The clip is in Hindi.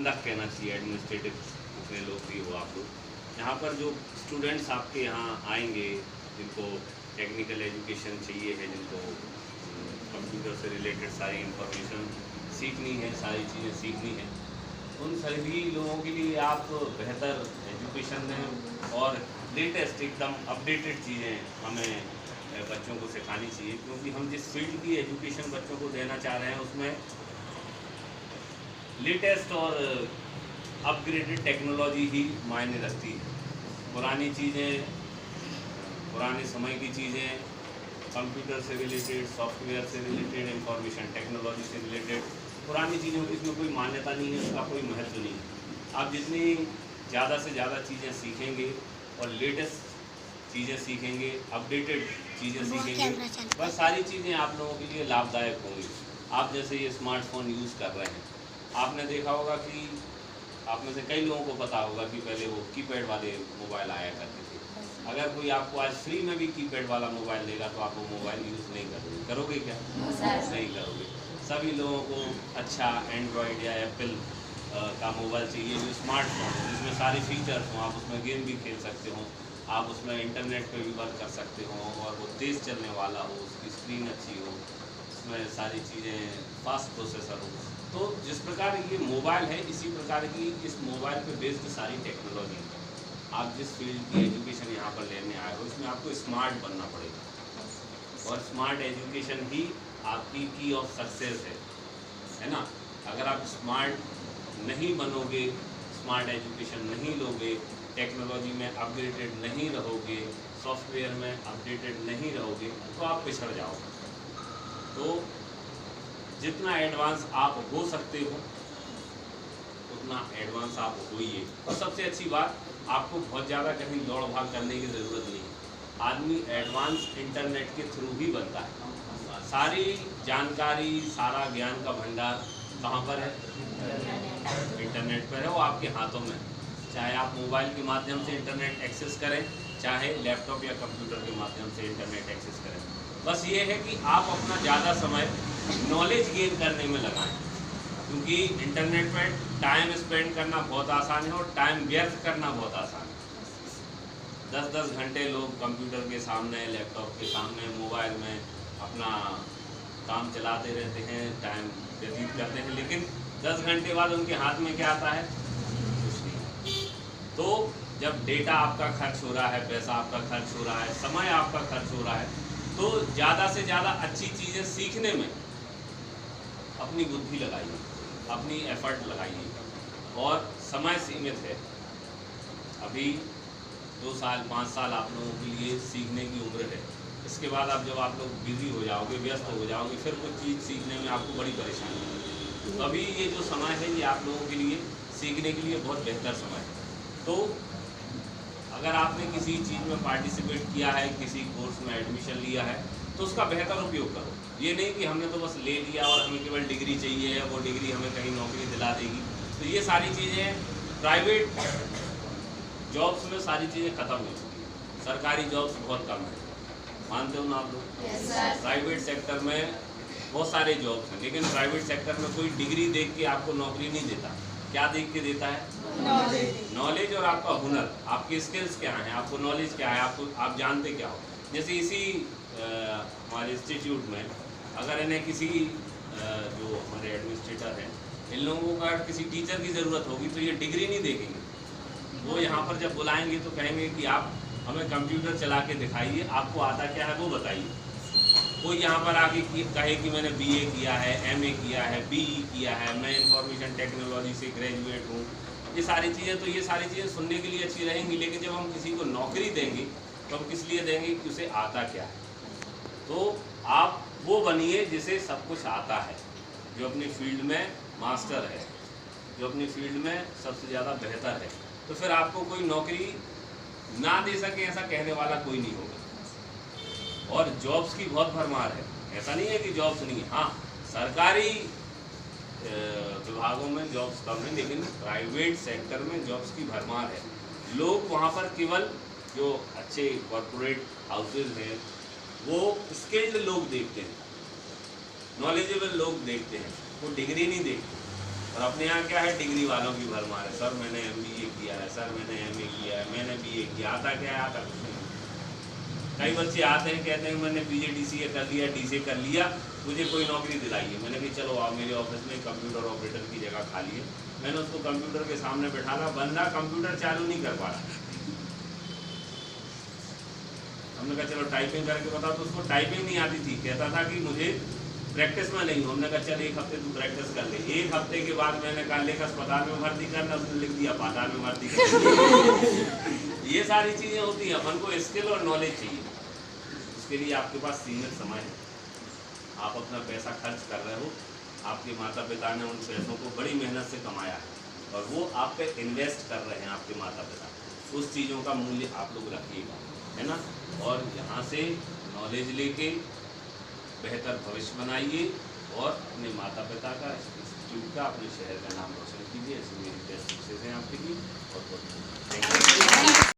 प्रबंधक कहना चाहिए, एडमिनिस्ट्रेटिव अपने लोग भी हो आप लोग। यहाँ पर जो स्टूडेंट्स आपके यहाँ आएंगे जिनको टेक्निकल एजुकेशन चाहिए है, जिनको कंप्यूटर से रिलेटेड सारी इंफॉर्मेशन सीखनी है, सारी चीज़ें सीखनी है, उन सभी लोगों के लिए आप बेहतर एजुकेशन दें और लेटेस्ट एकदम अपडेटेड चीज़ें हमें बच्चों को सिखानी चाहिए। क्योंकि हम जिस फील्ड की एजुकेशन बच्चों को देना चाह रहे हैं उसमें लेटेस्ट और अपग्रेडेड टेक्नोलॉजी ही मायने रखती है। पुरानी चीज़ें, पुराने समय की चीज़ें, कंप्यूटर से रिलेटेड, सॉफ्टवेयर से रिलेटेड, इंफॉर्मेशन टेक्नोलॉजी से रिलेटेड पुरानी चीज़ों की इसमें कोई मान्यता नहीं है, उसका कोई महत्व नहीं है। आप जितनी ज़्यादा से ज़्यादा चीज़ें सीखेंगे और लेटेस्ट चीज़ें सीखेंगे, अपडेटेड चीज़ें सीखेंगे, बस सारी चीज़ें आप लोगों के लिए लाभदायक होंगी। आप जैसे ये स्मार्टफोन यूज़ कर रहे हैं, आपने देखा होगा कि आप में से कई लोगों को पता होगा कि पहले वो कीपैड वाले मोबाइल आया करते थे। अगर कोई आपको आज फ्री में भी कीपैड वाला मोबाइल देगा तो आप वो मोबाइल यूज़ नहीं करोगे। करोगे क्या? नहीं करोगे। सभी लोगों को अच्छा एंड्रॉयड या एप्पल का मोबाइल चाहिए जो स्मार्टफोन है, जिसमें सारे फीचर्स हों, आप उसमें गेम भी खेल सकते हो, आप उसमें इंटरनेट पे भी वर्क कर सकते हो और वो तेज़ चलने वाला हो, उसकी स्क्रीन अच्छी हो, उसमें सारी चीज़ें फास्ट प्रोसेसर हो। तो जिस प्रकार ये मोबाइल है, इसी प्रकार की इस मोबाइल पे बेस्ड सारी टेक्नोलॉजी है। आप जिस फील्ड की एजुकेशन यहाँ पर लेने आए हो, इसमें आपको स्मार्ट बनना पड़ेगा और स्मार्ट एजुकेशन ही आपकी की ऑफ सक्सेस है ना। अगर आप स्मार्ट नहीं बनोगे, स्मार्ट एजुकेशन नहीं लोगे, टेक्नोलॉजी में अपडेटेड नहीं रहोगे, सॉफ्टवेयर में अपडेटेड नहीं रहोगे, तो आप पिछड़ जाओगे। तो जितना एडवांस आप हो सकते हो उतना एडवांस आप होइए। और सबसे अच्छी बात, आपको बहुत ज़्यादा कहीं दौड़ भाग करने की ज़रूरत नहीं है। आदमी एडवांस इंटरनेट के थ्रू ही बनता है। सारी जानकारी, सारा ज्ञान का भंडार कहाँ पर है? इंटरनेट पर है, वो आपके हाथों में। चाहे आप मोबाइल के माध्यम से इंटरनेट एक्सेस करें, चाहे लैपटॉप या कंप्यूटर के माध्यम से इंटरनेट एक्सेस करें। बस ये है कि आप अपना ज़्यादा समय नॉलेज गेन करने में लगाएं, क्योंकि इंटरनेट पर टाइम स्पेंड करना बहुत आसान है और टाइम व्यर्थ करना बहुत आसान है। 10-10 घंटे लोग कंप्यूटर के सामने, लैपटॉप के सामने, मोबाइल में अपना काम चलाते रहते हैं, टाइम व्यतीत करते हैं, लेकिन 10 घंटे बाद उनके हाथ में क्या आता है? कुछ नहीं। तो जब डेटा आपका खर्च हो रहा है, पैसा आपका खर्च हो रहा है, समय आपका खर्च हो रहा है, तो ज़्यादा से ज़्यादा अच्छी चीज़ें सीखने में अपनी बुद्धि लगाइए, अपनी एफर्ट लगाइए। और समय सीमित है, अभी 2 साल 5 साल आप लोगों के लिए सीखने की उम्र है। इसके बाद जब आप लोग बिजी हो जाओगे, व्यस्त हो जाओगे, फिर कुछ चीज़ सीखने में आपको बड़ी परेशानी होगी। तो अभी ये जो समय है ये आप लोगों के लिए सीखने के लिए बहुत बेहतर समय है। तो अगर आपने किसी चीज़ में पार्टिसिपेट किया है, किसी कोर्स में एडमिशन लिया है, तो उसका बेहतर उपयोग करो। ये नहीं कि हमने तो बस ले लिया और हमें केवल डिग्री चाहिए है, वो डिग्री हमें कहीं नौकरी दिला देगी। तो ये सारी चीज़ें प्राइवेट जॉब्स में सारी चीज़ें ख़त्म हो चुकी हैं। सरकारी जॉब्स बहुत कम है, मानते हो ना आप लोग? प्राइवेट सेक्टर में बहुत सारे जॉब्स हैं, लेकिन प्राइवेट सेक्टर में कोई डिग्री देख के आपको नौकरी नहीं देता। क्या देख के देता है? नॉलेज और आपका हुनर, आपकी स्किल्स क्या हैं, आपको नॉलेज क्या है, आप जानते क्या हो। जैसे इसी हमारे इंस्टीट्यूट में अगर इन्हें किसी जो हमारे एडमिनिस्ट्रेटर हैं, इन लोगों को अगर किसी टीचर की ज़रूरत होगी तो ये डिग्री नहीं देखेंगे। वो यहाँ पर जब बुलाएंगे तो कहेंगे कि आप हमें कंप्यूटर चला के दिखाइए, आपको आता क्या है वो बताइए। कोई यहाँ पर आके कहे कि मैंने BA किया है, MA किया है, BE किया है, मैं इंफॉर्मेशन टेक्नोलॉजी से ग्रेजुएट हूँ, ये सारी चीज़ें सुनने के लिए अच्छी रहेंगी, लेकिन जब हम किसी को नौकरी देंगे तो हम किस लिए देंगे कि उसे आता क्या है। तो आप वो बनिए जिसे सब कुछ आता है, जो अपनी फील्ड में मास्टर है, जो अपनी फील्ड में सबसे ज़्यादा बेहतर है। तो फिर आपको कोई नौकरी ना दे सके ऐसा कहने वाला कोई नहीं होगा। और जॉब्स की बहुत भरमार है, ऐसा नहीं है कि जॉब्स नहीं है। हाँ, सरकारी विभागों में जॉब्स कम है, लेकिन प्राइवेट सेक्टर में जॉब्स की भरमार है। लोग वहाँ पर केवल जो अच्छे कॉरपोरेट हाउसेज हैं वो स्किल्ड लोग देखते हैं, नॉलेजेबल लोग देखते हैं, वो डिग्री नहीं देखते। और अपने यहाँ क्या है, डिग्री वालों की भरमार है। सर मैंने MBA किया है, सर मैंने MA किया है, मैंने BA किया। आता क्या है? आता कुछ नहीं। कई बच्चे आते हैं कहते हैं मैंने BA कर लिया, DCA कर लिया, मुझे कोई नौकरी दिलाइए। मैंने कहा चलो आओ मेरे ऑफिस में कंप्यूटर ऑपरेटर की जगह खाली है। मैंने उसको कंप्यूटर के सामने बैठाना, बंदा कंप्यूटर चालू नहीं कर पा रहा। हमने कहा चलो टाइपिंग करके बताओ, तो उसको टाइपिंग नहीं आती थी। कहता था कि मुझे प्रैक्टिस में नहीं हूँ। हमने कहा चल 1 हफ्ते तू प्रैक्टिस कर ले। 1 हफ्ते के बाद मैंने कहा लेख अस्पताल में भर्ती करना, उसने लिख दिया पाताल में भर्ती करना। ये सारी चीज़ें होती हैं। अपन को स्किल और नॉलेज चाहिए, उसके लिए आपके पास सीमित समय है। आप अपना पैसा खर्च कर रहे हो, आपके माता पिता ने उन पैसों को बड़ी मेहनत से कमाया है और वो आप पे इन्वेस्ट कर रहे हैं आपके माता पिता। उस चीज़ों का मूल्य आप लोग रखिएगा, है ना। और यहाँ से नॉलेज लेके बेहतर भविष्य बनाइए और अपने माता पिता का, इंस्टीट्यूट का, अपने शहर का नाम रोशन कीजिए। ऐसी मेरी बेस्ट विशेष हैं आपके लिए। और बहुत